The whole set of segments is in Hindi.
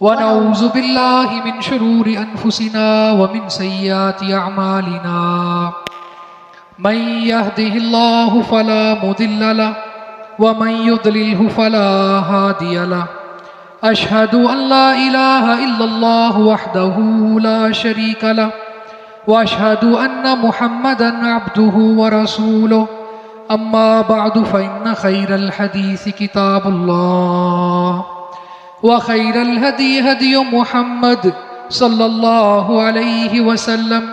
वनऊज़ु बिल्लाहि मिन शुरूरि अनफुसिना व मिन सय्यिआति अअमालिना मन यहदिहिल्लाहु फला मुदिल्ल लहु व मन युद्लिल्हु फला हादिय लहु अशहदु अन ला इलाहा इल्लल्लाहु वहदहु ला शरीक लहु व अशहदु अन्न मुहम्मदन अब्दुहु व रसूलुहु अम्मा बअदु फ़इन्न खैरल हदीस किताबुल्लाह व खैरल हदी हदी मुहम्मद सल्लल्लाहु अलैहि वसल्लम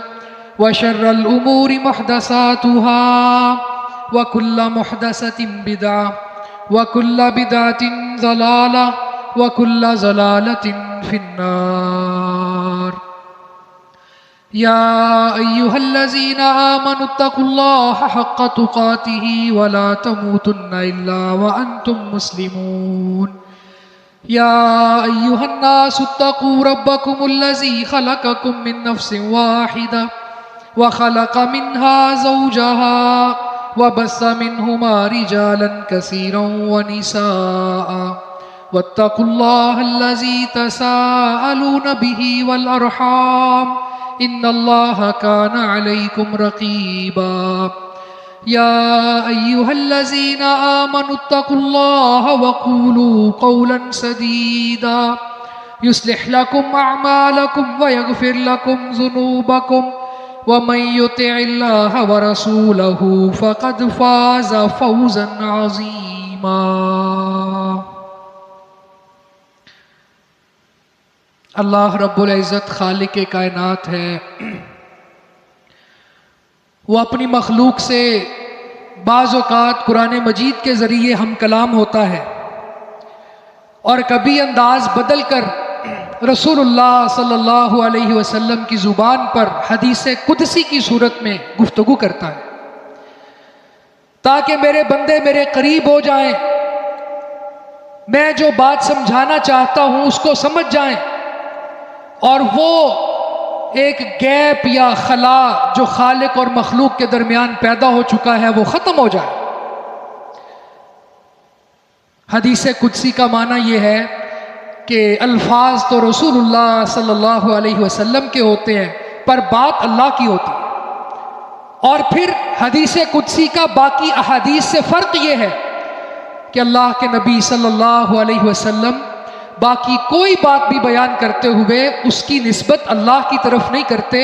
व शर्रल उमूरि मुहदसातुहा व कुल्ल मुहदसतिन बिदअह व कुल्ल बिदअतिन ज़लाला व कुल्ल ज़लालतिन फिन्नार। या अय्युहल्लज़ीना आमनुत्तकुल्लाहा हक़्क़ तुक़ातिही व ला तमूतुन्ना इल्ला व अंतुम मुस्लिमून। या अय्युहन्नासुत्तक़ू रब्बकुमुल्लज़ी ख़लक़कुम मिन नफ़्सिन वाहिदा व ख़लक़ मिन्हा ज़ौजहा व बस्स मिन्हुमा रिजालन कसीरन व निसाअ वत्तक़ुल्लाहल्लज़ी तसाअलून बिही वल अर्हाम इन्नल्लाहा कान अलैकुम रक़ीबा। या अय्युहल्लज़ीना आमनुत्तकुल्लाहा वक़ूलू क़ौलन सदीदा युस्लिह लकुम अअमालकुम व यग़फ़िर लकुम ज़ुनूबकुम व मन युतिइल्लाह व रसूलहु फ़क़द फ़ाज़ फ़ौज़न अज़ीमा। अल्लाह रब्बुल इज़्ज़त खालिक़े कायनात है। वो अपनी मखलूक से बाज़ औक़ात कुरान मजीद के ज़रिए हम कलाम होता है और कभी अंदाज़ बदल कर रसूलुल्लाह सल्लल्लाहु अलैहि वसल्लम की ज़ुबान पर हदीस कुदसी की सूरत में गुफ्तगू करता है ताकि मेरे बंदे मेरे करीब हो जाएं, मैं जो बात समझाना चाहता हूँ उसको समझ जाएं और वो एक गैप या खला जो खालिक और मखलूक के दरमियान पैदा हो चुका है वो ख़त्म हो जाए। हदीस कुदसी का माना ये है कि अल्फाज तो रसूलुल्लाह सल्लल्लाहु अलैहि वसल्लम के होते हैं पर बात अल्लाह की होती है। और फिर हदीस कुदसी का बाकी अहादीस से फ़र्क ये है कि अल्लाह के नबी सल्लल्लाहु अलैहि वसल्लम बाकी कोई बात भी बयान करते हुए उसकी निस्बत अल्लाह की तरफ नहीं करते।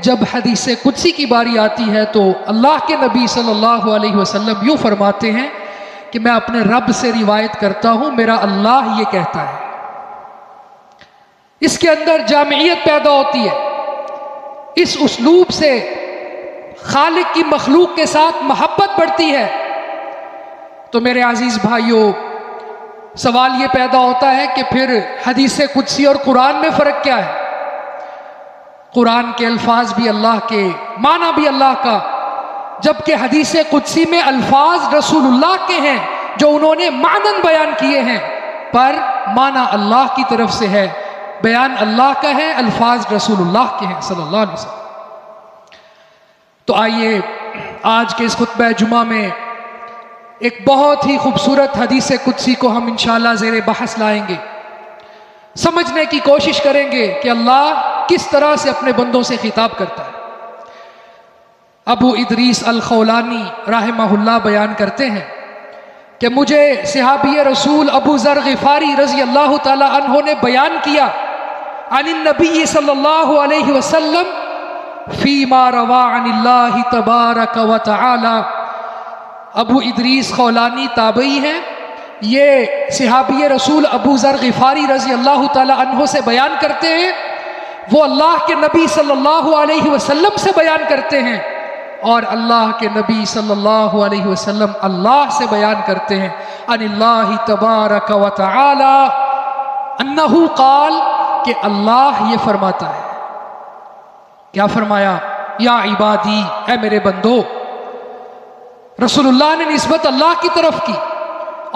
जब हदीस कुदसी की बारी आती है तो अल्लाह के नबी सल्लल्लाहु अलैहि वसल्लम यूँ फरमाते हैं कि मैं अपने रब से रिवायत करता हूँ, मेरा अल्लाह ये कहता है। इसके अंदर जामियत पैदा होती है। इस उस्लूब से खालिक की मखलूक के साथ मोहब्बत बढ़ती है। तो मेरे अजीज़ भाइयों, सवाल ये पैदा होता है कि फिर हदीस कुदसी और कुरान में फ़र्क क्या है? कुरान के अल्फाज भी अल्लाह के, माना भी अल्लाह का, जबकि हदीस कुदसी में अल्फाज रसूलुल्लाह के हैं जो उन्होंने मानन बयान किए हैं, पर माना अल्लाह की तरफ से है, बयान अल्लाह का है, अल्फाज रसूलुल्लाह के हैं सल्लल्लाहु अलैहि वसल्लम। तो आइए आज के इस खुतबा जुमा में एक बहुत ही खूबसूरत हदीस कुदसी को हम इंशाअल्लाह ज़ेरे बहस लाएंगे, समझने की कोशिश करेंगे कि अल्लाह किस तरह से अपने बंदों से खिताब करता है। अबू इदरीस अल खौलानी रहमहुल्लाह बयान करते हैं कि मुझे सहाबी रसूल अबू ज़र ग़िफ़ारी रज़ी अल्लाह ताला अन्हो ने बयान किया अनिन नबी सल्लल्लाहु अलैहि वसल्लम फ़ीमा रवा अनिल्लाहि तबारक व तआला। अबू इदरीस खौलानी ताबई हैं, ये सहाबी रसूल अबू ज़र ग़िफ़ारी रज़ी अल्लाह ताला अन्हो से बयान करते हैं, वो अल्लाह के नबी सल्लल्लाहु अलैहि वसल्लम से बयान करते हैं और अल्लाह के नबी सल्लल्लाहु अलैहि वसल्लम अल्लाह से बयान करते हैं। अनिल्लाहि तबारक व तआला अन्नहु क़ाल, कि अल्लाह ये फरमाता है। क्या फरमाया? या इबादी, ऐ मेरे बंदो। रसूलुल्लाह ने निस्बत अल्लाह की तरफ की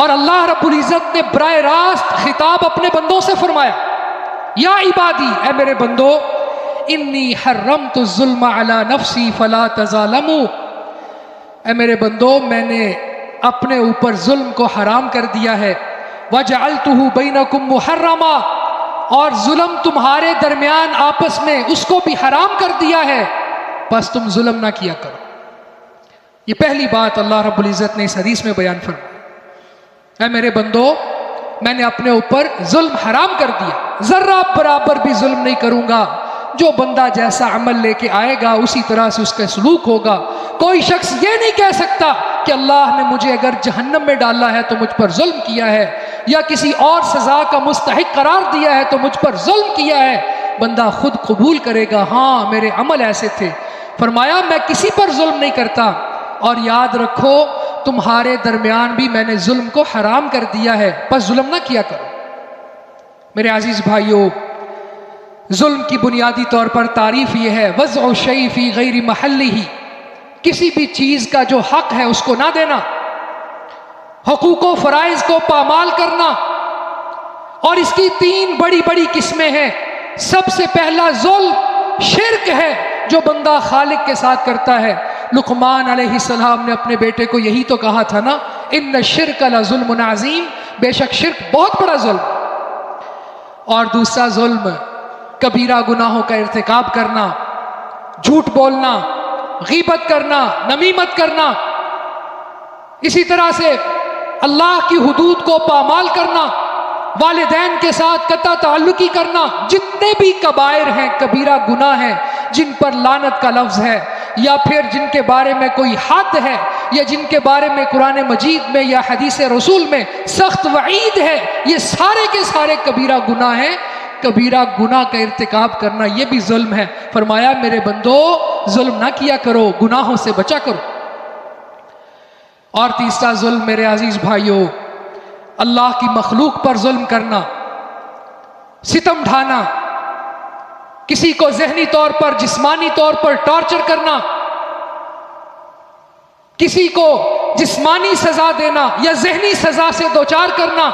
और अल्लाह रब्बुल इज़्ज़त ने बराह रास्त खिताब अपने बंदों से फरमाया, या इबादी, ऐ मेरे बंदो, इन्नी हर्रमतु ज़ुल्म अला नफ्सी फला तज़ालमू। ऐ मेरे बंदो, मैंने अपने ऊपर जुल्म को हराम कर दिया है। वजअलतुहु बैनकुम मुहर्रमा, और जुल्म तुम्हारे दरमियान आपस में उसको भी हराम कर दिया है, बस तुम जुल्म ना किया करो। ये पहली बात अल्लाह रब्बुल इज़्ज़त ने इस हदीस में बयान फरमाई। ऐ मेरे बंदो, मैंने अपने ऊपर जुल्म हराम कर दिया, जर्रा बराबर भी जुल्म नहीं करूंगा। जो बंदा जैसा अमल लेके आएगा उसी तरह से उसका सलूक होगा। कोई शख्स ये नहीं कह सकता कि अल्लाह ने मुझे अगर जहन्नम में डाला है तो मुझ पर जुल्म किया है, या किसी और सजा का मुस्तहिक करार दिया है तो मुझ पर जुल्म किया है। बंदा खुद कबूल करेगा, हाँ मेरे अमल ऐसे थे। फरमाया मैं किसी पर जुल्म नहीं करता, और याद रखो तुम्हारे दरमियान भी मैंने जुल्म को हराम कर दिया है, बस जुल्म ना किया करो। मेरे अजीज भाइयों, जुल्म की बुनियादी तौर पर तारीफ यह है वज़अ शै फ़ी गैरि महल्लिही, किसी भी चीज का जो हक है उसको ना देना, हुकूको फराइज को पामाल करना। और इसकी तीन बड़ी बड़ी किस्में हैं। सबसे पहला जुल्म शिर्क है जो बंदा खालिक के साथ करता है। लुक़मान अलैहिस्सलाम ने अपने बेटे को यही तो कहा था ना, इन्न शिर्क लज़ुल्मुन अज़ीम, बेशक शिर्क बहुत बड़ा जुल्म। और दूसरा जुल्म कबीरा गुनाहों का इर्तिकाब करना, झूठ बोलना, गीबत करना, नमीमत करना, इसी तरह से अल्लाह की हुदूद को पामाल करना, वालिदैन के साथ कता ताल्लुकी करना। जितने भी कबायर हैं, कबीरा गुनाह हैं जिन पर लानत का लफ्ज़ है, या फिर जिनके बारे में कोई हद है, या जिनके बारे में कुरान मजीद में या हदीस रसूल में सख्त वईद है, ये सारे के सारे कबीरा गुनाह हैं। कबीरा गुनाह का इर्तिकाब करना ये भी जुल्म है। फरमाया मेरे बंदो, जुल्म ना किया करो, गुनाहों से बचा करो। और तीसरा जुल्म मेरे अजीज भाइयों, अल्लाह की मखलूक पर जुल्म करना, सितम ढाना, किसी को ज़हनी तौर पर, जिस्मानी तौर पर टॉर्चर करना, किसी को जिस्मानी सजा देना या ज़हनी सजा से दोचार करना,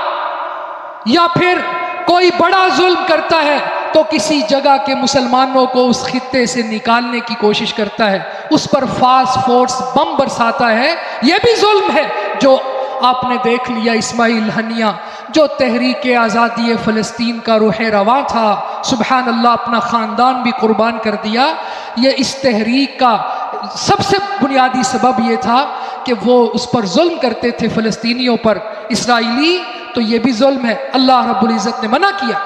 या फिर कोई बड़ा जुल्म करता है तो किसी जगह के मुसलमानों को उस खित्ते से निकालने की कोशिश करता है, उस पर फास्फोर्स बम बरसाता है, यह भी जुल्म है। जो आपने देख लिया इस्माइल हनिया, जो तहरीक आज़ादी फ़लस्तीन का रूह रवा था, सुबहान अल्लाह, अपना ख़ानदान भी कुर्बान कर दिया। ये इस तहरीक का सबसे बुनियादी सबब ये था कि वो उस पर जुल्म करते थे फ़लस्तीनियों पर, इसराइली, तो ये भी जुल्म है। अल्लाह रब्बुल इज़्ज़त ने मना किया।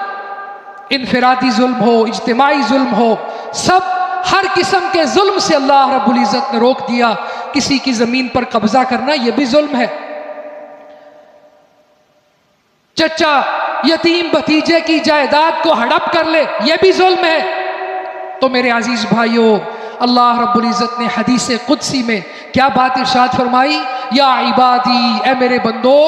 इनफरादी जुल्म हो, इज्तिमाई जुल्म हो, सब हर किस्म के जुल्म से अल्लाह रब्बुल इज़्ज़त ने रोक दिया। किसी की ज़मीन पर कब्जा करना यह भी जुल्म है। चचा यतीम भतीजे की जायदाद को हड़प कर ले, यह भी जुल्म है। तो मेरे अजीज भाइयों, अल्लाह रब्बुल इज़्ज़त ने हदीस कुदसी में क्या बात इरशाद फरमाई, या इबादी, ए मेरे बंदो,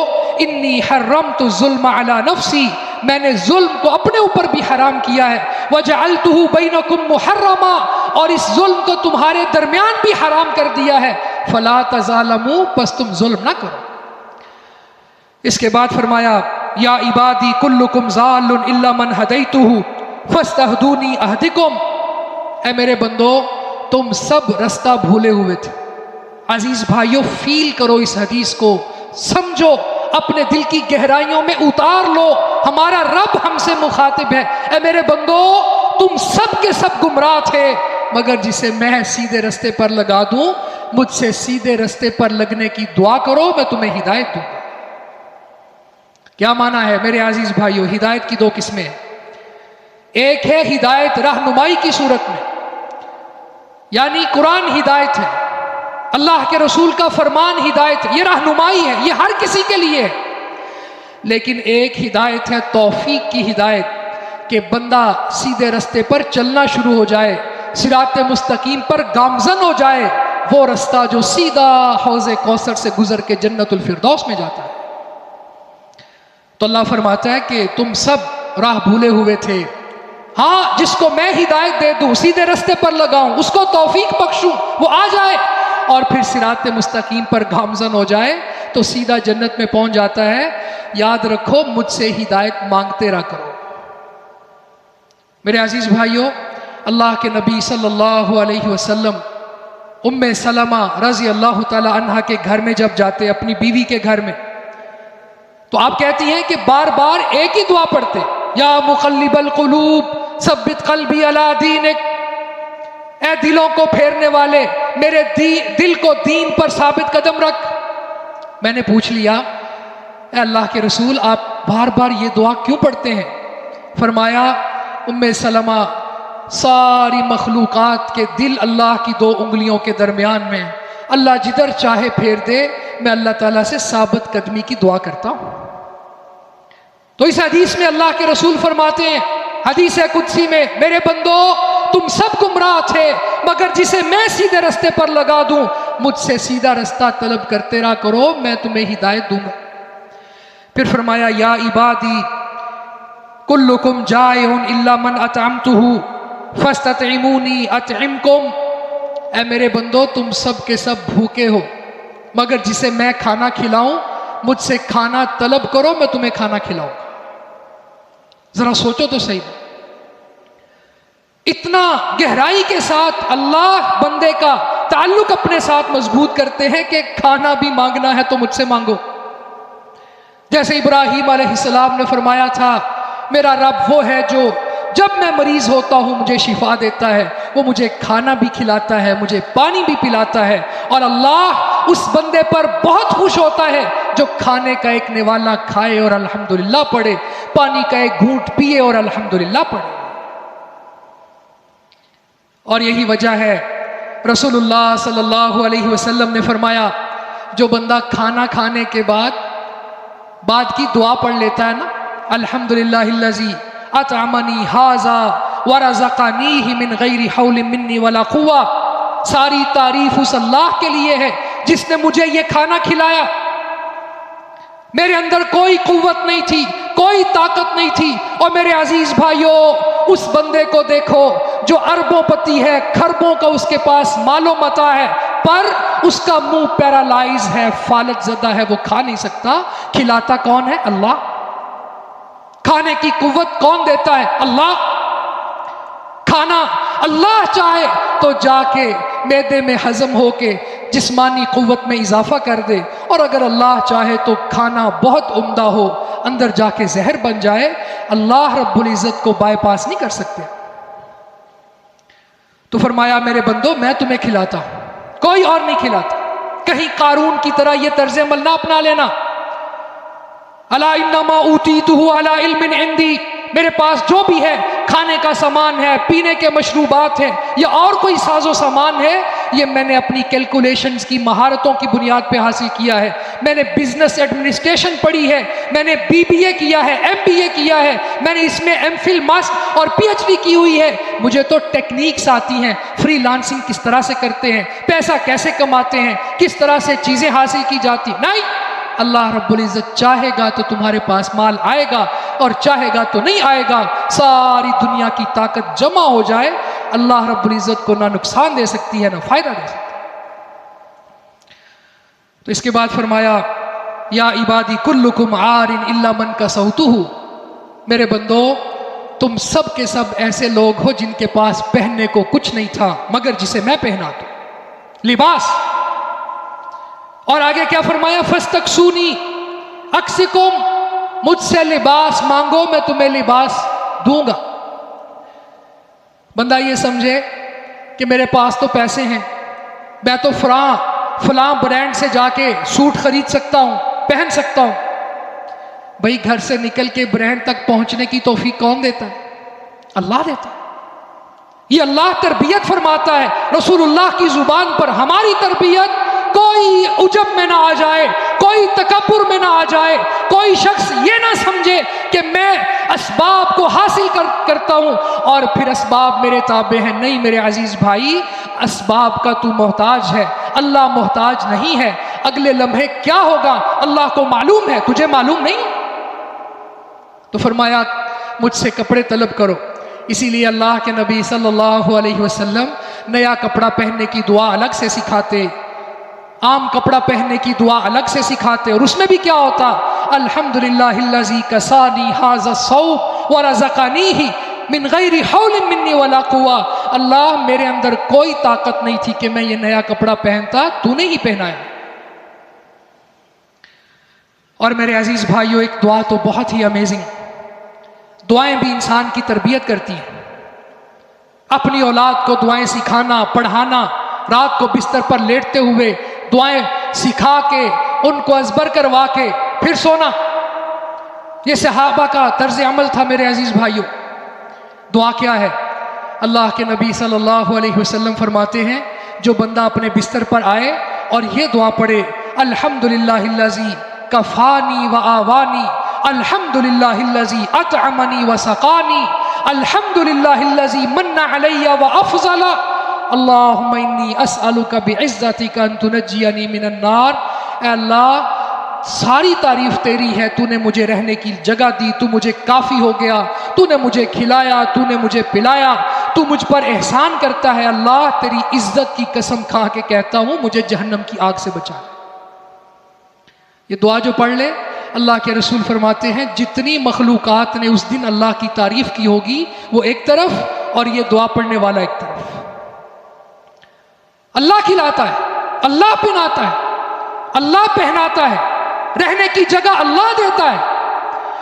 इन्नी हर्रमतु ज़ुल्म अला नफ्सी, मैंने जुल्म को अपने ऊपर भी हराम किया है। वजअलतुहु बैनकुम मुहर्रमा, और इस जुल्म को तुम्हारे दरमियान भी हराम कर दिया है। फला तज़ालमू, बस तुम जुल्म ना करो। इसके बाद फरमाया, या इबादी कुल्लुकुम ज़ालुन इल्ला मन हदैतुहु फस्तहदूनी अहदिकुम, ए मेरे बंदो, तुम सब रास्ता भूले हुए थे। अजीज भाइयों, फील करो इस हदीस को, समझो, अपने दिल की गहराइयों में उतार लो। हमारा रब हमसे मुखातिब है, ए मेरे बंदो, तुम सब के सब गुमराह थे, मगर जिसे मैं सीधे रास्ते पर लगा दूं, मुझसे सीधे रास्ते पर लगने की दुआ करो, मैं तुम्हें हिदायत दूंगा। क्या माना है मेरे अजीज भाइयों? हिदायत की दो किस्में हैं। एक है हिदायत रहनुमाई की सूरत में, यानी कुरान हिदायत है, अल्लाह के रसूल का फरमान हिदायत है, ये रहनुमाई है, ये हर किसी के लिए है। लेकिन एक हिदायत है तौफीक की हिदायत, कि बंदा सीधे रास्ते पर चलना शुरू हो जाए, सिराते मुस्तकीम पर गामजन हो जाए, वो रास्ता जो सीधा हौज़े कौसर से गुजर के जन्नतुल फिरदौस में जाता है। तो अल्लाह फरमाता है कि तुम सब राह भूले हुए थे, हाँ, जिसको मैं हिदायत दे दूं, सीधे रास्ते पर लगाऊं, उसको तौफीक बख्शूं, वो आ जाए और फिर सिराते मुस्तकीम पर गामजन हो जाए तो सीधा जन्नत में पहुंच जाता है। याद रखो, मुझसे हिदायत मांगते रहा करो। मेरे अजीज भाइयों, अल्लाह के नबी सल्लल्लाहु अलैहि वसल्लम उम्मे सलमा रज़ी अल्लाह ताला अन्हा के घर में जब जाते, अपनी बीवी के घर में, तो आप कहती हैं कि बार बार एक ही दुआ पढ़ते, या मुक़ल्लिबल क़ुलूब सब्बित क़ल्बी अला दीनिक, ए दिलों को फेरने वाले मेरे दिल को दीन पर साबित कदम रख। मैंने पूछ लिया, ए अल्लाह के रसूल, आप बार बार ये दुआ क्यों पढ़ते हैं? फरमाया, उम्मे सलमा, सारी मखलूकात के दिल अल्लाह की दो उंगलियों के दरमियान में, अल्लाह जिधर चाहे फेर दे, मैं अल्लाह ताला से साबित कदमी की दुआ करता हूं। तो इस हदीस में अल्लाह के रसूल फरमाते हैं, हदीस है कुदसी में, मेरे बंदो तुम सब गुमराह थे मगर जिसे मैं सीधे रास्ते पर लगा दूं, मुझसे सीधा रास्ता तलब करते रहा करो, मैं तुम्हें हिदायत दूंगा। फिर फरमाया, या इबादी कुल्लुकुम जाइउन इल्ला मन अतअमतुहु फस्ततइमूनी अतइमकुम, ऐ मेरे बंदो तुम सब के सब भूखे हो मगर जिसे मैं खाना खिलाऊं, मुझसे खाना तलब करो, मैं तुम्हें खाना खिलाऊंगा। जरा सोचो तो सही, इतना गहराई के साथ अल्लाह बंदे का ताल्लुक अपने साथ मजबूत करते हैं कि खाना भी मांगना है तो मुझसे मांगो। जैसे इब्राहीम अलैहिस्सलाम ने फरमाया था, मेरा रब वो है जो जब मैं मरीज होता हूं मुझे शिफा देता है, वो मुझे खाना भी खिलाता है, मुझे पानी भी पिलाता है, और अल्लाह उस बंदे पर बहुत खुश होता है जो खाने का एक निवाला खाए और अल्हम्दुलिल्लाह पढ़े, पानी का एक घूंट पिए और अल्हम्दुलिल्लाह पढ़े। और यही वजह है रसूलुल्लाह सल्लल्लाहु अलैहि वसल्लम ने फरमाया, जो बंदा खाना खाने के बाद की दुआ पढ़ लेता है ना, अल्हम्दुलिल्लाहिल्लज़ी अतअमनी हाज़ा व रज़क़नीही मिन गैरि हौलिन मिन्नी वला कुव्वा, सारी तारीफ उस अल्लाह के लिए है जिसने मुझे ये खाना खिलाया। मेरे अंदर कोई कुव्वत नहीं थी, कोई ताकत नहीं थी। और मेरे अजीज भाइयों, उस बंदे को देखो जो अरबोंपति है, खरबों का उसके पास मालो मता है, पर उसका मुंह पैरालाइज है, फालत ज़दा है, वो खा नहीं सकता। खिलाता कौन है? अल्लाह। खाने की कुव्वत कौन देता है? अल्लाह। खाना अल्लाह चाहे तो जाके मैदे में हजम होके जिस्मानी कुव्वत में इजाफा कर दे, और अगर अल्लाह चाहे तो खाना बहुत उम्दा हो, अंदर जाके जहर बन जाए। अल्लाह रब्बुल इज्जत को बाईपास नहीं कर सकते। तो फरमाया, मेरे बंदो मैं तुम्हें खिलाता हूं, कोई और नहीं खिलाता। कहीं कारून की तरह यह तर्ज अमल ना अपना लेना, अला इन्नमा ऊतीतुहु अला इल्मिन इंदी, मेरे पास जो भी है, खाने का सामान है, पीने के मशरूबात हैं, या और कोई साजो सामान है, ये मैंने अपनी कैलकुलेशंस की महारतों की बुनियाद पे हासिल किया है। मैंने बिजनेस एडमिनिस्ट्रेशन पढ़ी है, मैंने बीबीए किया है, एमबीए किया है, मैंने इसमें एमफिल मास्टर और पीएचडी की हुई है। मुझे तो टेक्निक्स आती हैं, फ्रीलांसिंग किस तरह से करते हैं, पैसा कैसे कमाते हैं, किस तरह से चीजें हासिल की जाती। नहीं, अल्लाह रब्बुल इज्जत चाहेगा तो तुम्हारे पास माल आएगा, और चाहेगा तो नहीं आएगा। सारी दुनिया की ताकत जमा हो जाए, अल्लाह रब्बुल इज्जत को ना नुकसान दे सकती है ना फायदा दे सकती है। तो इसके बाद फरमाया, या इबादी कुल्लुकुम आरिन इल्ला मन कसौतुहु, मेरे बंदो तुम सब के सब ऐसे लोग हो जिनके पास पहनने को कुछ नहीं था मगर जिसे मैं पहना दूं, लिबास। और आगे क्या फरमाया, फस्तक्सूनी अक्सिकुम, मुझसे लिबास मांगो, मैं तुम्हें लिबास दूंगा। बंदा ये समझे कि मेरे पास तो पैसे हैं, मैं तो फलां ब्रांड से जाके सूट खरीद सकता हूं, पहन सकता हूं। भाई, घर से निकल के ब्रांड तक पहुंचने की तौफीक कौन देता है? अल्लाह देता है। ये अल्लाह तरबियत फरमाता है। रसूलुल्लाह की जुबान पर हमारी तरबियत, कोई उजब में ना आ जाए, कोई तकब्बुर में ना आ जाए, कोई शख्स ये ना समझे कि मैं असबाब को हासिल करता हूं और फिर असबाब मेरे ताबे हैं। नहीं मेरे अजीज भाई, असबाब का तू मोहताज है, अल्लाह मोहताज नहीं है। अगले लम्हे क्या होगा अल्लाह को मालूम है, तुझे मालूम नहीं। तो फरमाया, मुझसे कपड़े तलब करो। इसीलिए अल्लाह के नबी सल्लल्लाहु अलैहि वसल्लम नया कपड़ा पहनने की दुआ अलग से सिखाते, आम कपड़ा पहनने की दुआ अलग से सिखाते। और उसमें भी क्या होता, अल्हम्दुलिल्लाहिल्लज़ी कसानी हाज़ा सौब व रज़क़नीही मिन गैरि हौलिन मिन्नी वला कुव्वा, अल्लाह मेरे अंदर कोई ताकत नहीं थी कि मैं ये नया कपड़ा पहनता, तूने ही पहनाया। और मेरे अजीज भाइयों, एक दुआ तो बहुत ही अमेजिंग, दुआएं भी इंसान की तरबियत करती हैं। अपनी औलाद को दुआएं सिखाना, पढ़ाना, रात को बिस्तर पर लेटते हुए दुआएं सिखा के उनको अज़बर करवा के फिर सोना, ये सहाबा का तर्ज अमल था। मेरे अजीज भाइयों, दुआ क्या है? अल्लाह के नबी सल्लल्लाहु अलैहि वसल्लम फरमाते हैं, जो बंदा अपने बिस्तर पर आए और ये दुआ पढ़े, अल्हम्दुलिल्लाहिल्लज़ी कफ़ानी व आवानी, अल्हम्दुलिल्लाहिल्लज़ी अतअमनी व सक़ानी, अल्हम्दुलिल्लाहिल्लज़ी मन्ना अलैया व अफ़ज़ला, अल्लाहुम्मा इन्नी अस्अलुका बिइज़्ज़तिका अन तुनज्जियनी मिनन नार। ऐ अल्लाह, सारी तारीफ तेरी है, तूने मुझे रहने की जगह दी, तू मुझे काफ़ी हो गया, तूने मुझे खिलाया, तूने मुझे पिलाया, तू मुझ पर एहसान करता है। अल्लाह, तेरी इज्जत की कसम खा के कहता हूँ, मुझे जहन्नम की आग से बचा। ये दुआ जो पढ़ ले, अल्लाह के रसूल फरमाते हैं, जितनी मखलूकात ने उस दिन अल्लाह की तारीफ की होगी वो एक तरफ, और ये दुआ पढ़ने वाला एक तरफ। अल्लाह खिलाता है, अल्लाह पिलाता है, अल्लाह पहनाता है, रहने की जगह अल्लाह देता है।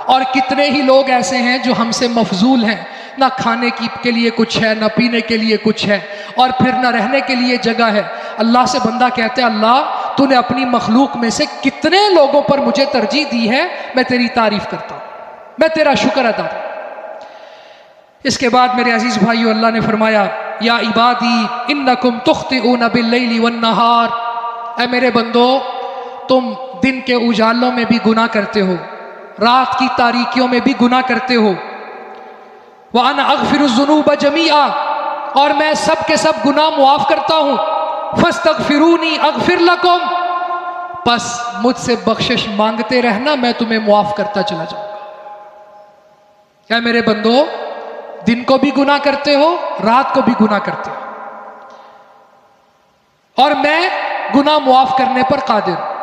और कितने ही लोग ऐसे हैं जो हमसे मफजूल हैं, ना खाने की के लिए कुछ है, ना पीने के लिए कुछ है, और फिर ना रहने के लिए जगह है। अल्लाह से बंदा कहते हैं, अल्लाह तूने अपनी मखलूक में से कितने लोगों पर मुझे तरजीह दी है, मैं तेरी तारीफ करता हूँ, मैं तेरा शुक्र अदा करता हूँ। इसके बाद मेरे अजीज भाइयों, अल्लाह ने फरमाया, या इबादी इन्नकुम तुख्तिऊन बिल्लैली वन्नहार, ऐ मेरे बंदो, तुम दिन के उजालों में भी गुनाह करते हो, रात की तारीकियों में भी गुनाह करते हो। व अना अगफिरुज़्ज़ुनूब जमीआ, और मैं सब के सब गुनाह मुआफ़ करता हूँ। फस्तगफिरूनी अगफिर लकुम, बस मुझसे बख्शिश मांगते रहना, मैं तुम्हें मुआफ़ करता चला जाऊँगा। क्या मेरे बंदो, दिन को भी गुनाह करते हो, रात को भी गुनाह करते हो, और मैं गुनाह मुआफ़ करने पर कादिर हूँ।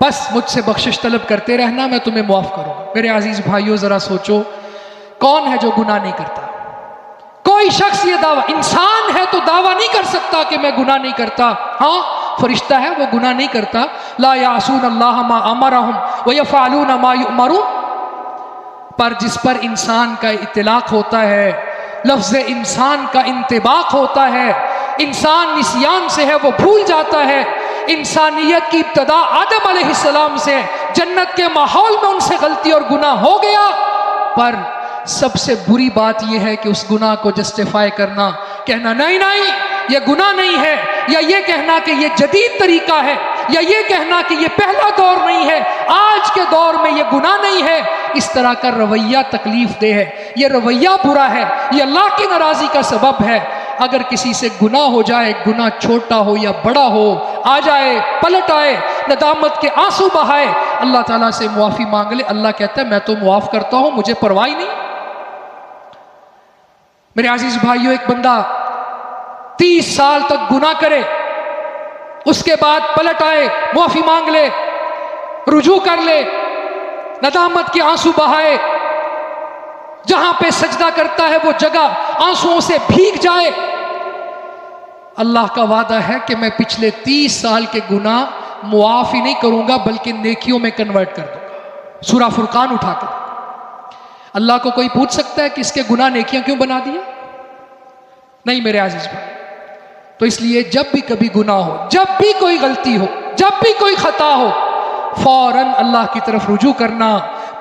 बस मुझसे बख्शिश तलब करते रहना, मैं तुम्हें मुआफ़ करूँगा। मेरे अजीज़ भाइयों, ज़रा सोचो, कौन है जो गुनाह नहीं करता? कोई शख्स ये दावा, इंसान है तो दावा नहीं कर सकता कि मैं गुनाह नहीं करता। हाँ, फरिश्ता है, वो गुनाह नहीं करता। ला यासून अल्लाह मा अमरहुम व यफ़अलून मा युअमरून। पर जिस पर इंसान का इत्तलाक होता है, लफ्ज़ इंसान का इंतिबाक होता है, इंसान निस्यान से है, वो भूल जाता है। इंसानियत की इब्तदा आदम अलैहिस्सलाम से, जन्नत के माहौल में उनसे गलती और गुनाह हो गया। पर सबसे बुरी बात यह है कि उस गुनाह को जस्टिफाई करना, कहना नहीं नहीं ये गुनाह नहीं है, या ये कहना कि ये जदीद तरीका है, या ये कहना कि ये पहला दौर नहीं है, आज के दौर में ये गुनाह नहीं है। इस तरह का रवैया तकलीफ दे है, ये रवैया बुरा है, ये अल्लाह की नाराज़गी का सबब है। अगर किसी से गुनाह हो जाए, गुनाह छोटा हो या बड़ा हो, आ जाए, पलट आए, नदामत के आंसू बहाए, अल्लाह ताला से मुआफ़ी मांग ले। अल्लाह कहता है, मैं तो मुआफ़ करता हूँ, मुझे परवाह नहीं। मेरे अजीज भाइयों, एक बंदा 30 साल तक गुनाह करे, उसके बाद पलट आए, मुआफ़ी मांग ले, रुजू कर ले, नदामत के आंसू बहाए, जहां पे सजदा करता है वो जगह आंसुओं से भीग जाए, अल्लाह का वादा है कि मैं पिछले 30 साल के गुनाह मुआफ़ ही नहीं करूंगा, बल्कि नेकियों में कन्वर्ट कर दूंगा। सूरा फुरकान उठाकर अल्लाह को कोई पूछ सकता है कि इसके गुनाह नेकियां क्यों बना दिए? नहीं मेरे आजीज भाई। तो इसलिए जब भी कभी गुनाह हो, जब भी कोई गलती हो, जब भी कोई खता हो, फौरन अल्लाह की तरफ रुजू करना,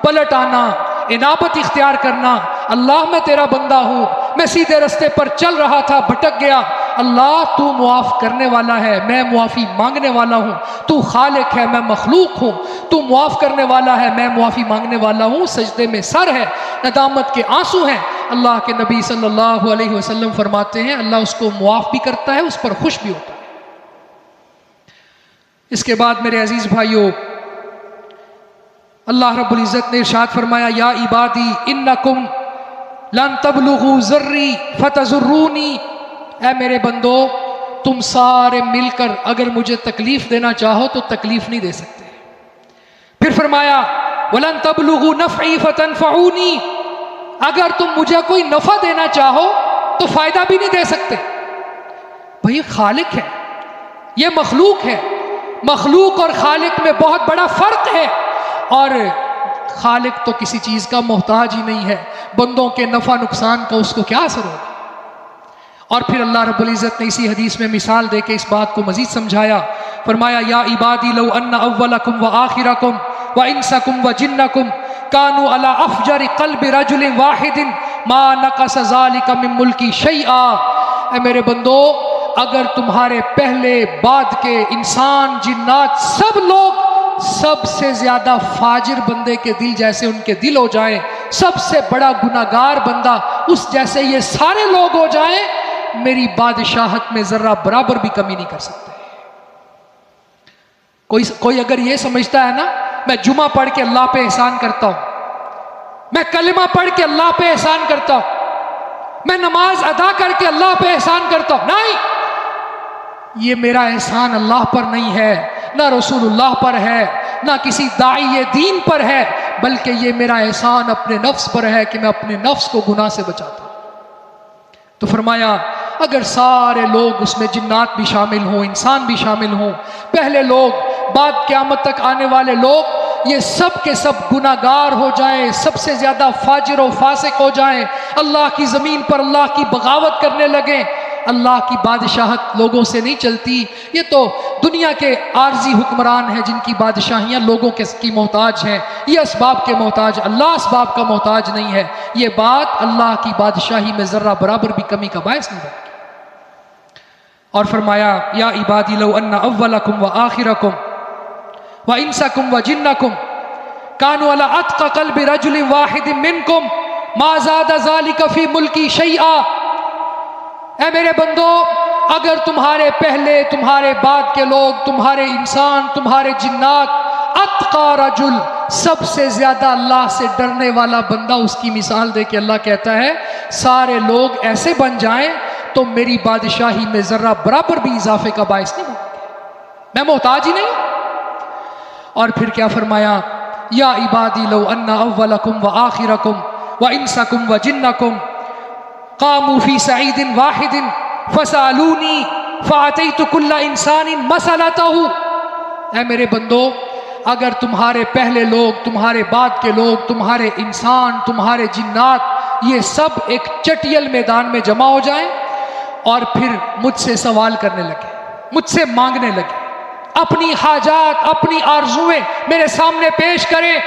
पलट आना, इनाबत इख्तियार करना। अल्लाह मैं तेरा बंदा हूँ, मैं सीधे रास्ते पर चल रहा था, भटक गया, अल्लाह तू मुआफ़ करने वाला है, मैं मुआफ़ी मांगने वाला हूँ। तू खालिक है, मैं मखलूक हूँ, तू मुआफ़ करने वाला है, मैं मुआफ़ी मांगने वाला हूँ। सजदे में सर है, नदामत के आंसू हैं। अल्लाह के नबी सल्लल्लाहु अलैहि वसल्लम फरमाते हैं, अल्लाह उसको मुआफ़ भी करता है, उस पर खुश भी होता है। इसके बाद मेरे अजीज़ भाइयों, अल्लाह रब्बुल इज़्ज़त ने इरशाद फरमाया, या इबादी इन्नकुम लन तबलुगू ज़र्री फतज़ुर्रूनी। ऐ मेरे बंदो, तुम सारे मिलकर अगर मुझे तकलीफ देना चाहो तो तकलीफ नहीं दे सकते। फिर फरमाया, वलन तबलुगू नफ़ई फतनफ़ऊनी। अगर तुम मुझे कोई नफ़ा देना चाहो तो फ़ायदा भी नहीं दे सकते। भाई खालिक है, ये मखलूक है, मखलूक और खालिक में बहुत बड़ा फ़र्क है। और खालिक तो किसी चीज़ का मोहताज ही नहीं है, बंदों के नफ़ा नुकसान का उसको क्या असर होगा। और फिर अल्लाह रब्बुल इज़्ज़त ने इसी हदीस में मिसाल दे के इस बात को मज़ीद समझाया। फरमाया या इबादी लौ अन्ना अव्वलकुम व आखिरकुम व इंसकुम व जिन्नकुम कानू अला अफजर क़ल्बि रजुलिन वाहिदिन मा नक़स ज़ालिका मिन मुल्की शैआ। ऐ मेरे बंदो, अगर तुम्हारे पहले बाद के इंसान जिन्नात सब लोग सबसे ज्यादा फाजिर बंदे के दिल जैसे उनके दिल हो जाएं, सबसे बड़ा गुनाहगार बंदा उस जैसे ये सारे लोग हो जाएं, मेरी बादशाहत में जर्रा बराबर भी कमी नहीं कर सकते। कोई अगर ये समझता है ना मैं जुमा पढ़ के अल्लाह पे एहसान करता हूं, मैं कलिमा पढ़ के अल्लाह पे एहसान करता हूं, मैं नमाज अदा करके अल्लाह पे एहसान करता हूं, नहीं, ये मेरा एहसान अल्लाह पर नहीं है, ना रसूलुल्लाह पर है, ना किसी दाई दीन पर है, बल्कि ये मेरा एहसान अपने नफ्स पर है कि मैं अपने नफ्स को गुनाह से बचाता हूं। तो फरमाया अगर सारे लोग उसमें जिन्नात भी शामिल हों, इंसान भी शामिल हों, पहले लोग बाद क़यामत तक आने वाले लोग, ये सब के सब गुनाहगार हो जाएं, सबसे ज्यादा फाजिर और फासिक हो जाएं, अल्लाह की ज़मीन पर अल्लाह की बगावत करने लगें, अल्लाह की बादशाहत लोगों से नहीं चलती। ये तो दुनिया के आर्जी हुक्मरान हैं जिनकी बादशाहियाँ लोगों की मोहताज हैं, ये असबाब के मोहताज, अल्लाह असबाब का मोहताज नहीं है। ये बात अल्लाह की बादशाही में ज़र्रा बराबर भी कमी का बायस नहीं बनती। और फरमाया या इबादी लौ अन्ना अव्वलकुम व आखिरकुम व इंसकुम व जिन्नकुम कानू अला अत्क़ा क़ल्बि रजुलिन वाहिदिन मिनकुम मा ज़ादा ज़ालिका फ़ी मुल्की शैआ। ऐ मेरे बंदो, अगर तुम्हारे पहले तुम्हारे बाद के लोग, तुम्हारे इंसान, तुम्हारे जिन्नात, अत्क़ा रजुल सबसे ज्यादा अल्लाह से डरने वाला बंदा, उसकी मिसाल दे के अल्लाह कहता है सारे लोग ऐसे बन जाएं तो मेरी बादशाही में जर्रा बराबर भी इजाफे का बायस नहीं बनेंगे, मैं मोहताज ही नहीं। और फिर क्या फरमाया या इबादी लौ अन्ना अव्वलकुम व आखिरकुम व इंसकुम व जिन्नकुम कामू फी सईदिन वाहिदिन फसालूनी फ़अतैतु कुल्ला इंसानिन मसलतहु। ऐ मेरे बंदो, अगर तुम्हारे पहले लोग, तुम्हारे बाद के लोग, तुम्हारे इंसान, तुम्हारे जिन्नात, ये सब एक चटियल मैदान में जमा हो जाएं और फिर मुझसे सवाल करने लगे, मुझसे मांगने लगे, अपनी हाजात, अपनी आरजुएं मेरे सामने पेश करें,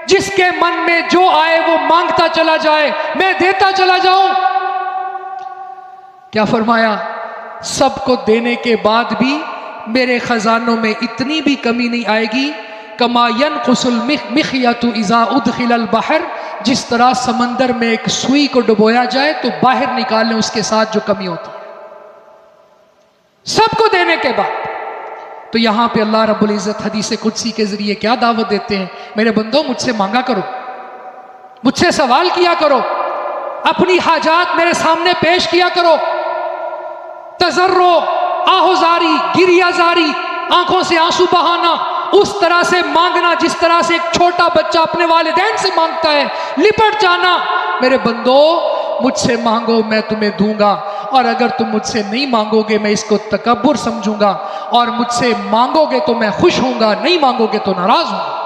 जिसके मन में जो आए वो मांगता चला जाए, मैं देता चला जाऊं। क्या फरमाया, सबको देने के बाद भी मेरे खजानों में इतनी भी कमी नहीं आएगी, कमा यनकुसुल मिखयतु इज़ा उदखिलल बहर, जिस तरह समंदर में एक सुई को डुबोया जाए तो बाहर निकालने उसके साथ जो कमी होती है, सबको देने के बाद। तो यहां पे अल्लाह रब्बुल इज़्ज़त हदीस कुदसी के जरिए क्या दावत देते हैं, मेरे बंदो मुझसे मांगा करो, मुझसे सवाल किया करो, अपनी हाजात मेरे सामने पेश किया करो, तजर्रो, आहोजारी, गिरियाजारी, आंखों से आंसू बहाना, उस तरह से मांगना जिस तरह से एक छोटा बच्चा अपने वालिदैन से मांगता है, लिपट जाना। मेरे बंदो मुझसे मांगो मैं तुम्हें दूंगा, और अगर तुम मुझसे नहीं मांगोगे मैं इसको तकब्बुर समझूंगा, और मुझसे मांगोगे तो मैं खुश होऊंगा, नहीं मांगोगे तो नाराज होऊंगा।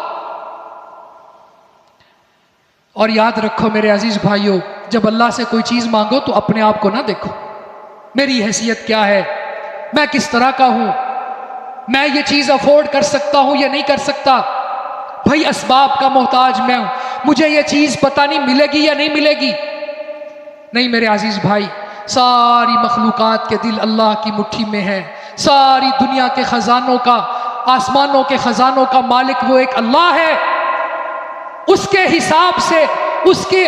और याद रखो मेरे अजीज भाइयों, जब अल्लाह से कोई चीज मांगो तो अपने आप को ना देखो, मेरी हैसियत क्या है, मैं किस तरह का हूं, मैं ये चीज अफोर्ड कर सकता हूं या नहीं कर सकता। भाई असबाब का मोहताज मैं हूं, मुझे ये चीज पता नहीं मिलेगी या नहीं मिलेगी। नहीं मेरे अजीज भाई, सारी मखलूकात के दिल अल्लाह की मुट्ठी में है, सारी दुनिया के खजानों का, आसमानों के खजानों का मालिक वो एक अल्लाह है। उसके हिसाब से, उसके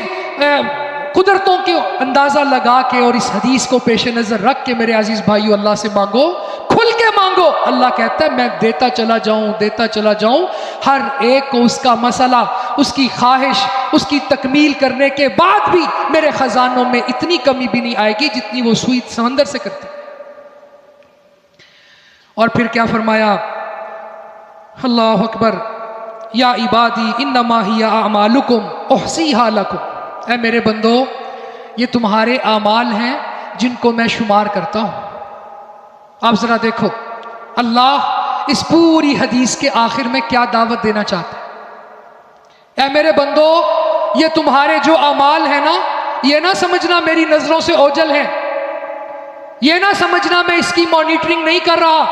कुदरतों के अंदाजा लगा के और इस हदीस को पेश नजर रख के मेरे अजीज भाइयों अल्लाह से मांगो, खुल के मांगो। अल्लाह कहता है मैं देता चला जाऊं, देता चला जाऊं, हर एक को उसका मसला, उसकी ख्वाहिश, उसकी तकमील करने के बाद भी मेरे खजानों में इतनी कमी भी नहीं आएगी जितनी वो सुई समंदर से करती। और फिर क्या फरमाया, अल्लाह अकबर, या इबादी इन्नमा हिया अमालुकुम उहसीहा लकुम। ऐ मेरे बंदो, ये तुम्हारे आमाल हैं जिनको मैं शुमार करता हूं। आप जरा देखो अल्लाह इस पूरी हदीस के आखिर में क्या दावत देना चाहता है। ऐ मेरे बंदो, ये तुम्हारे जो अमाल है ना, ये ना समझना मेरी नजरों से ओझल है, ये ना समझना मैं इसकी मॉनिटरिंग नहीं कर रहा।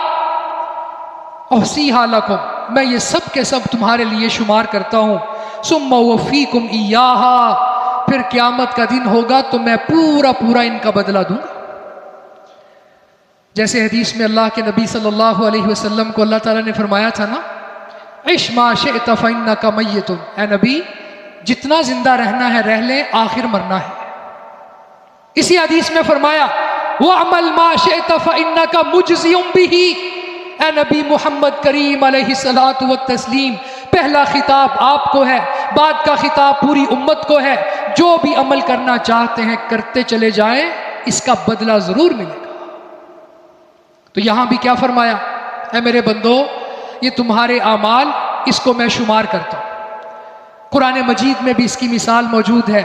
औसी हालकुम, मैं ये सब के सब तुम्हारे लिए शुमार करता हूँ। सुम्मा वफ़ीकुम इय्याहा, फिर क़यामत का दिन होगा तो मैं पूरा पूरा इनका बदला दूंगा। जैसे हदीस में अल्लाह के नबी सल्लल्लाहु अलैहि वसल्लम को अल्लाह ताला ने फरमाया था ना, इश मा शि'त फ़इन्नका मय्यतुन, ऐ नबी जितना जिंदा रहना है रह ले, आखिर मरना है। इसी हदीस में फरमाया वअमल मा शि'त फ़इन्नका मुजज़ियुम बिही, ऐ नबी मोहम्मद करीम अलैहिस्सलातु वत्तस्लीम, पहला खिताब आपको है, बाद का खिताब पूरी उम्मत को है। जो भी अमल करना चाहते हैं करते चले जाएं, इसका बदला जरूर मिलेगा। तो यहां भी क्या फरमाया, ऐ मेरे बंदो ये तुम्हारे आमाल, इसको मैं शुमार करता हूं। कुरान मजीद में भी इसकी मिसाल मौजूद है।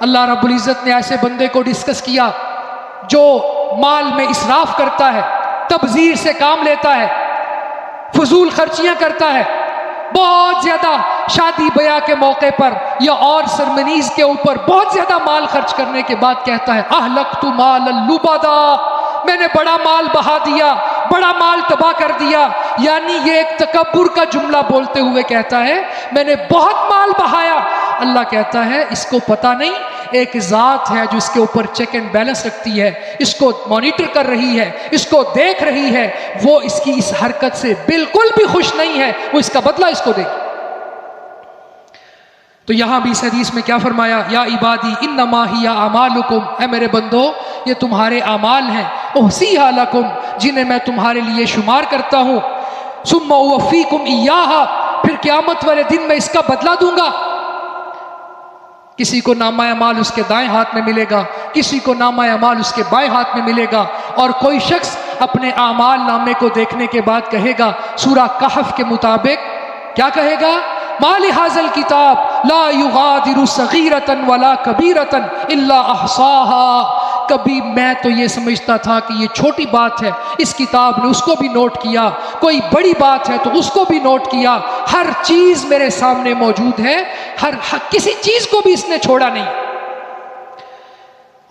अल्लाह रब्बुल इज़्ज़त ने ऐसे बंदे को डिस्कस किया जो माल में इसराफ करता है, तबजीर से काम लेता है, फजूल खर्चियां करता है, बहुत ज्यादा शादी ब्याह के मौके पर या और सरमनीज के ऊपर बहुत ज्यादा माल खर्च करने के बाद कहता है अहलक्तु माल लुबादा, मैंने बड़ा माल बहा दिया, बड़ा माल तबाह कर दिया। यानी ये एक तकब्बुर का जुमला बोलते हुए कहता है मैंने बहुत माल बहाया। अल्लाह कहता है इसको पता नहीं, एक ज़ात है जो इसके ऊपर चेक एंड बैलेंस रखती है, इसको मॉनिटर कर रही है, इसको देख रही है, वो इसकी इस हरकत से बिल्कुल भी खुश नहीं है, वो इसका बदला इसको देगी। तो यहां भी इस हदीस में क्या फरमाया, या इबादी इन्नमा हिया अमालुकुम, ऐ मेरे बंदो ये तुम्हारे अमाल हैं, उहसीहा लकुम, जिन्हें मैं तुम्हारे लिए शुमार करता हूं। सुम्मा उवफ़ीकुम इय्याहा, फिर क़यामत वाले दिन मैं इसका बदला दूंगा। किसी को नामा अमाल उसके दाएं हाथ में मिलेगा, किसी को नामा अमाल उसके बाएं हाथ में मिलेगा। और कोई शख्स अपने आमाल नामे को देखने के बाद कहेगा, सूरा कहफ के मुताबिक क्या कहेगा, माली हाज़ल किताब ला युगादिरु सगीरतन वला कबीरतन इल्ला अहसाहा। कभी मैं तो ये समझता था कि ये छोटी बात है, इस किताब ने उसको भी नोट किया, कोई बड़ी बात है तो उसको भी नोट किया, हर चीज मेरे सामने मौजूद है, हर किसी चीज को भी इसने छोड़ा नहीं।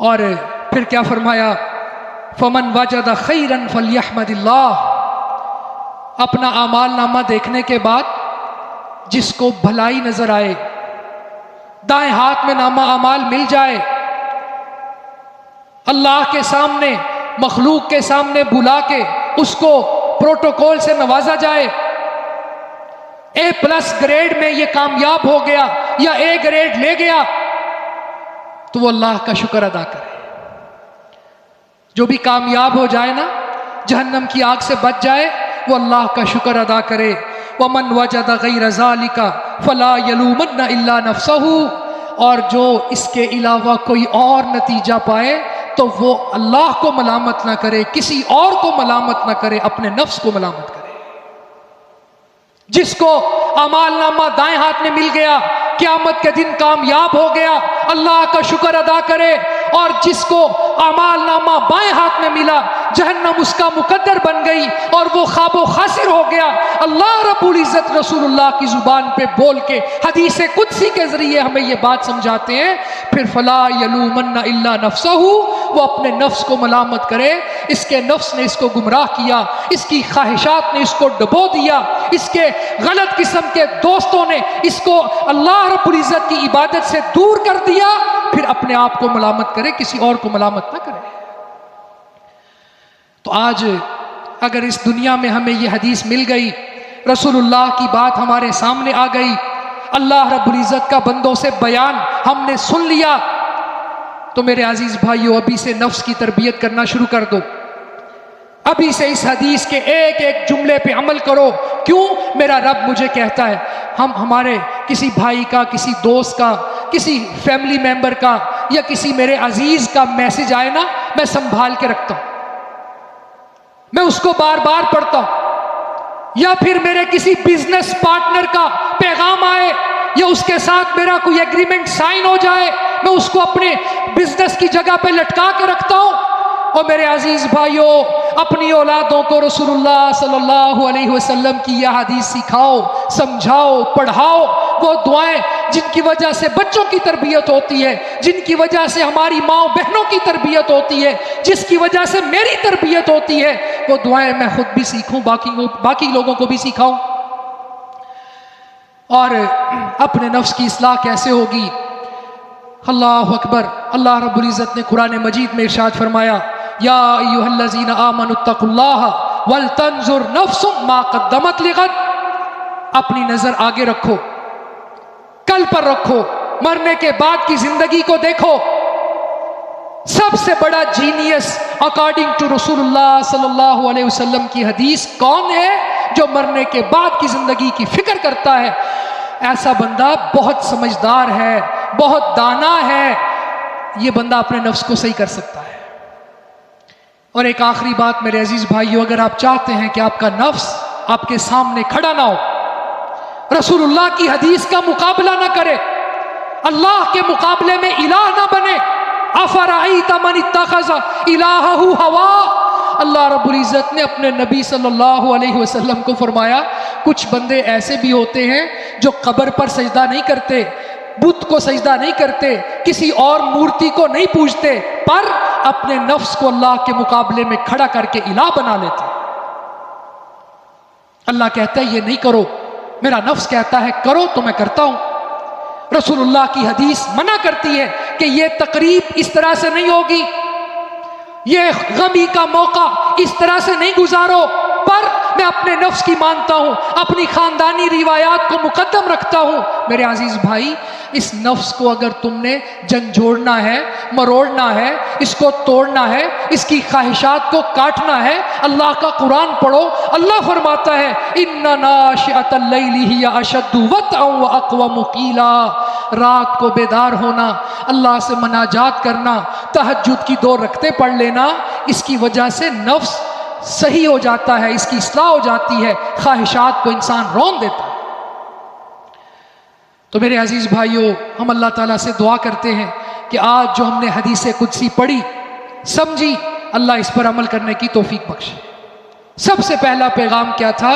और फिर क्या फरमाया, फमन वजद खैरन फलयहमदिल्लाह, अपना आमाल नामा देखने के बाद जिसको भलाई नजर आए, दाएं हाथ में नामा अमाल मिल जाए, अल्लाह के सामने मखलूक के सामने बुला के उसको प्रोटोकॉल से नवाजा जाए, A+ ग्रेड में ये कामयाब हो गया या A ग्रेड ले गया, तो वो अल्लाह का शुक्र अदा करे। जो भी कामयाब हो जाए ना, जहन्नम की आग से बच जाए, वो अल्लाह का शुक्र अदा करे। वमन वजद गैर ज़ालिका फला यलूमन्ना इल्ला नफ्सहू, और जो इसके अलावा कोई और नतीजा पाए तो वो अल्लाह को मलामत ना करे, किसी और को मलामत ना करे, अपने नफ्स को मलामत करे। जिसको अमाल नामा दाएं हाथ में मिल गया, क़यामत के दिन कामयाब हो गया, अल्लाह का शुक्र अदा करे। और जिसको अमाल नामा बाएं हाथ में मिला, जहन्नम उसका मुकद्दर बन गई और वो ख्वाबो खासिर हो गया। अल्लाह रब्बुल इज़्ज़त रसूलुल्लाह की जुबान पे बोल के हदीस कुदसी के जरिए हमें ये बात समझाते हैं, फिर फला यलूमन्ना इल्ला नफ्सहू, वो अपने नफ्स को मलामत करे, इसके नफ्स ने इसको गुमराह किया, इसकी ख्वाहिशात ने इसको डबो दिया, इसके गलत किस्म के दोस्तों ने इसको अल्लाह रब्बुल इज़्ज़त की इबादत से दूर कर दिया, फिर अपने आप को मलामत करे, किसी और को मलामत ना करे। तो आज अगर इस दुनिया में हमें यह हदीस मिल गई, रसूलुल्लाह की बात हमारे सामने आ गई, अल्लाह रब्बुल इज़्ज़त का बंदों से बयान हमने सुन लिया, तो मेरे अजीज भाइयों अभी से नफ्स की तरबियत करना शुरू कर दो। अभी से इस हदीस के एक एक जुमले पे अमल करो। क्यों? मेरा रब मुझे कहता है, हम हमारे किसी भाई का, किसी दोस्त का, किसी फैमिली मेंबर का या किसी मेरे अजीज का मैसेज आए ना, मैं संभाल के रखता हूं, मैं उसको बार बार पढ़ता हूं। या फिर मेरे किसी बिजनेस पार्टनर का पैगाम आए या उसके साथ मेरा कोई एग्रीमेंट साइन हो जाए, मैं उसको अपने बिजनेस की जगह पे लटका के रखता हूं। और मेरे अजीज भाइयों, अपनी औलादों को रसूलुल्लाह सल्लल्लाहु अलैहि वसल्लम की यह हदीस सिखाओ, समझाओ, पढ़ाओ। वो दुआएं जिनकी वजह से बच्चों की तरबियत होती है, जिनकी वजह से हमारी माँ बहनों की तरबियत होती है, जिसकी वजह से मेरी तरबियत होती है, वो दुआएं मैं खुद भी सीखूं, बाकी लोगों को भी सिखाऊं। और अपने नफ्स की इस्लाह कैसे होगी? अल्लाह अकबर। अल्लाह रब्बुल इज़्ज़त ने कुरान मजीद में इरशाद फरमाया, या अय्युहल्लज़ीना आमनुत्तकुल्लाह वल तंजुर नफ्सुम मा क़द्दमत लिगद। अपनी नजर आगे रखो, कल पर रखो, मरने के बाद की जिंदगी को देखो। सबसे बड़ा जीनियस अकॉर्डिंग टू रसूलुल्लाह सल्लल्लाहु अलैहि वसल्लम की हदीस कौन है? जो मरने के बाद की जिंदगी की फिक्र करता है। ऐसा बंदा बहुत समझदार है, बहुत दाना है। ये बंदा अपने नफ्स को सही कर सकता है। और एक आखिरी बात मेरे अजीज भाइयों, अगर आप चाहते हैं कि आपका नफ्स आपके सामने खड़ा ना हो, रसूलुल्लाह की हदीस का मुकाबला ना करे, अल्लाह के मुकाबले में इलाह ना बने, अफराईता मन इत्तखज़ इलाहहु हवा। अल्लाह रब्बुल इज़्ज़त ने अपने नबी सल्लल्लाहु अलैहि वसल्लम को फरमाया, कुछ बंदे ऐसे भी होते हैं जो कब्र पर सजदा नहीं करते, बुत को सजदा नहीं करते, किसी और मूर्ति को नहीं पूजते, पर अपने नफ्स को अल्लाह के मुकाबले में खड़ा करके इलाह बना लेते। अल्लाह कहता है ये नहीं करो, मेरा नफ्स कहता है करो, तो मैं करता हूं। रसूलुल्लाह की हदीस मना करती है कि ये तकरीब इस तरह से नहीं होगी, ये गमी का मौका इस तरह से नहीं गुजारो, पर मैं अपने नफ्स की मानता हूं, अपनी खानदानी रिवायात को मुकद्दम रखता हूं। मेरे अजीज भाई, इस नफ्स को अगर तुमने झंझोड़ना है, मरोड़ना है, इसको तोड़ना है, इसकी ख्वाहिशात को काटना है, अल्लाह का कुरान पढ़ो। अल्लाह फरमाता है, इन्ना नाशिअतल लैली हिया अशद्दु वतअन व अक़वमु क़ीला। रात को बेदार होना, अल्लाह से मनाजात करना, तहज्जुद की 2 रकते पढ़ लेना, इसकी वजह से नफ्स सही हो जाता है, इसकी इस्लाह हो जाती है, ख्वाहिशात को इंसान रौंद देता है। तो मेरे अजीज भाइयों, हम अल्लाह ताला से दुआ करते हैं कि आज जो हमने हदीस कुदसी पढ़ी, समझी, अल्लाह इस पर अमल करने की तौफीक बख्शे। सबसे पहला पैगाम क्या था?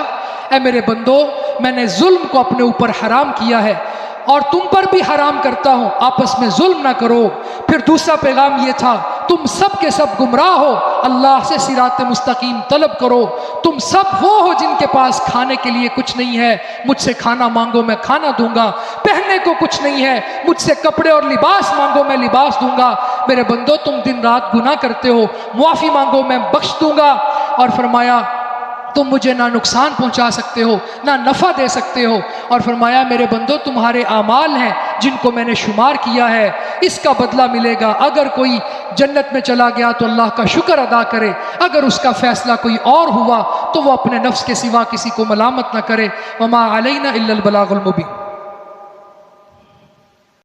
ऐ मेरे बंदो, मैंने जुल्म को अपने ऊपर हराम किया है और तुम पर भी हराम करता हूं, आपस में जुल्म ना करो। फिर दूसरा पैगाम ये था, तुम सब के सब गुमराह हो, अल्लाह से सिरात मुस्तकीम तलब करो। तुम सब वो हो जिनके पास खाने के लिए कुछ नहीं है, मुझसे खाना मांगो मैं खाना दूंगा। पहनने को कुछ नहीं है, मुझसे कपड़े और लिबास मांगो मैं लिबास दूंगा। मेरे बंदो, तुम दिन रात गुनाह करते हो, मुआफ़ी मांगो मैं बख्श दूंगा। और फरमाया, तुम मुझे ना नुकसान पहुंचा सकते हो, ना नफ़ा दे सकते हो। और फरमाया, मेरे बंदो, तुम्हारे आमाल हैं जिनको मैंने शुमार किया है, इसका बदला मिलेगा। अगर कोई जन्नत में चला गया तो अल्लाह का शुक्र अदा करे, अगर उसका फैसला कोई और हुआ तो वो अपने नफ्स के सिवा किसी को मलामत ना करे। वमा अलैना इल्लल बलागुल मुबीन।